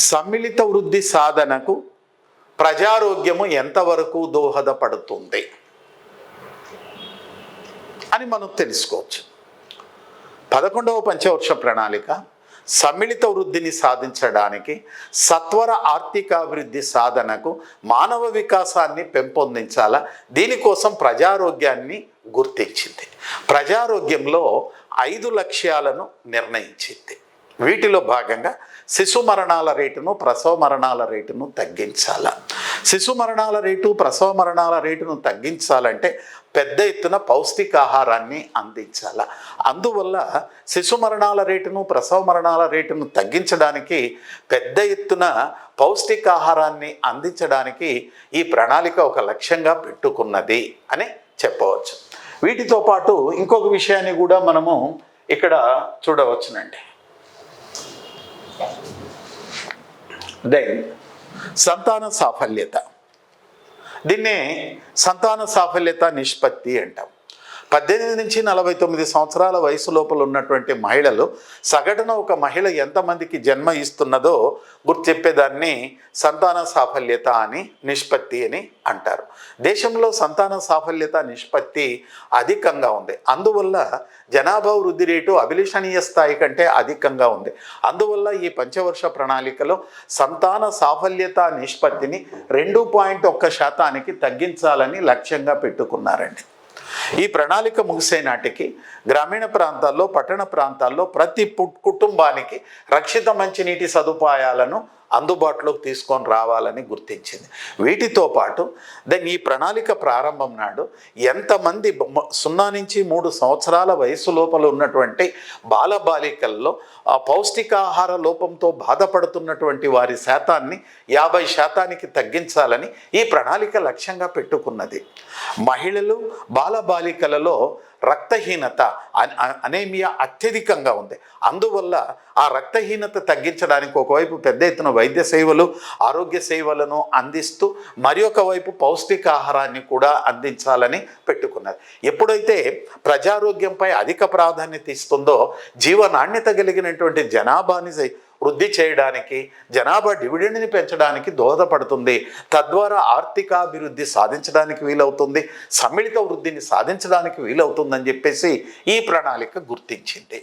సమ్మిళిత వృద్ధి సాధనకు ప్రజారోగ్యము ఎంతవరకు దోహదపడుతుంది అని మనం తెలుసుకోవచ్చు. 11వ పంచవర్ష ప్రణాళిక సమ్మిళిత వృద్ధిని సాధించడానికి, సత్వర ఆర్థికాభివృద్ధి సాధనకు, మానవ వికాసాన్ని పెంపొందించాలా, దీనికోసం ప్రజారోగ్యాన్ని గుర్తించింది. ప్రజారోగ్యంలో 5 లక్ష్యాలను నిర్ణయించింది. వీటిలో భాగంగా శిశు మరణాల రేటును, ప్రసవ మరణాల రేటును తగ్గించాల. శిశు మరణాల రేటు, ప్రసవ మరణాల రేటును తగ్గించాలంటే పెద్ద ఎత్తున పౌష్టికాహారాన్ని అందించాల. అందువల్ల శిశు మరణాల రేటును, ప్రసవ మరణాల రేటును తగ్గించడానికి, పెద్ద ఎత్తున పౌష్టికాహారాన్ని అందించడానికి ఈ ప్రణాళిక ఒక లక్ష్యంగా పెట్టుకున్నది అని చెప్పవచ్చు. వీటితో పాటు ఇంకొక విషయాన్ని కూడా మనము ఇక్కడ చూడవచ్చునండి. సంతాన సాఫల్యత, దీన్నే సంతాన సాఫల్యత నిష్పత్తి అంటాం. 18 నుంచి 49 సంవత్సరాల వయసు లోపల ఉన్నటువంటి మహిళలు సగటున ఒక మహిళ ఎంతమందికి జన్మ ఇస్తున్నదో చెప్పేదాన్ని సంతాన సాఫల్యత అని, నిష్పత్తి అని అంటారు. దేశంలో సంతాన సాఫల్యత నిష్పత్తి అధికంగా ఉంది. అందువల్ల జనాభా వృద్ధి రేటు అభిలషణీయ స్థాయి కంటే అధికంగా ఉంది. అందువల్ల ఈ పంచవర్ష ప్రణాళికలో సంతాన సాఫల్యత నిష్పత్తిని 2.1% తగ్గించాలని లక్ష్యంగా పెట్టుకున్నారండి. ఈ ప్రణాళిక ముగిసే నాటికి గ్రామీణ ప్రాంతాల్లో, పట్టణ ప్రాంతాల్లో ప్రతి కుటుంబానికి రక్షిత మంచినీటి సదుపాయాలను అందుబాటులోకి తీసుకొని రావాలని గుర్తించింది. వీటితో పాటు ఈ ప్రణాళిక ప్రారంభం నాడు ఎంతమంది 0 నుంచి 3 సంవత్సరాల వయసు లోపల ఉన్నటువంటి బాలబాలికల్లో పౌష్టికాహార లోపంతో బాధపడుతున్నటువంటి వారి శాతాన్ని 50% తగ్గించాలని ఈ ప్రణాళిక లక్ష్యంగా పెట్టుకున్నది. మహిళలు, బాలబాలికలలో రక్తహీనత, అనేమియా అత్యధికంగా ఉంది. అందువల్ల ఆ రక్తహీనత తగ్గించడానికి ఒకవైపు పెద్ద ఎత్తున వైద్య సేవలు, ఆరోగ్య సేవలను అందిస్తూ మరి ఒక వైపు పౌష్టికాహారాన్ని కూడా అందించాలని పెట్టుకున్నది. ఎప్పుడైతే ప్రజారోగ్యంపై అధిక ప్రాధాన్యత ఇస్తుందో జీవ నాణ్యత కలిగినటువంటి జనాభాని వృద్ధి చేయడానికి, జనాభా డివిడెండ్ని పెంచడానికి దోహదపడుతుంది. తద్వారా ఆర్థికాభివృద్ధి సాధించడానికి వీలవుతుంది, సమ్మిళిత వృద్ధిని సాధించడానికి వీలవుతుందని చెప్పేసి ఈ ప్రణాళిక గుర్తించింది.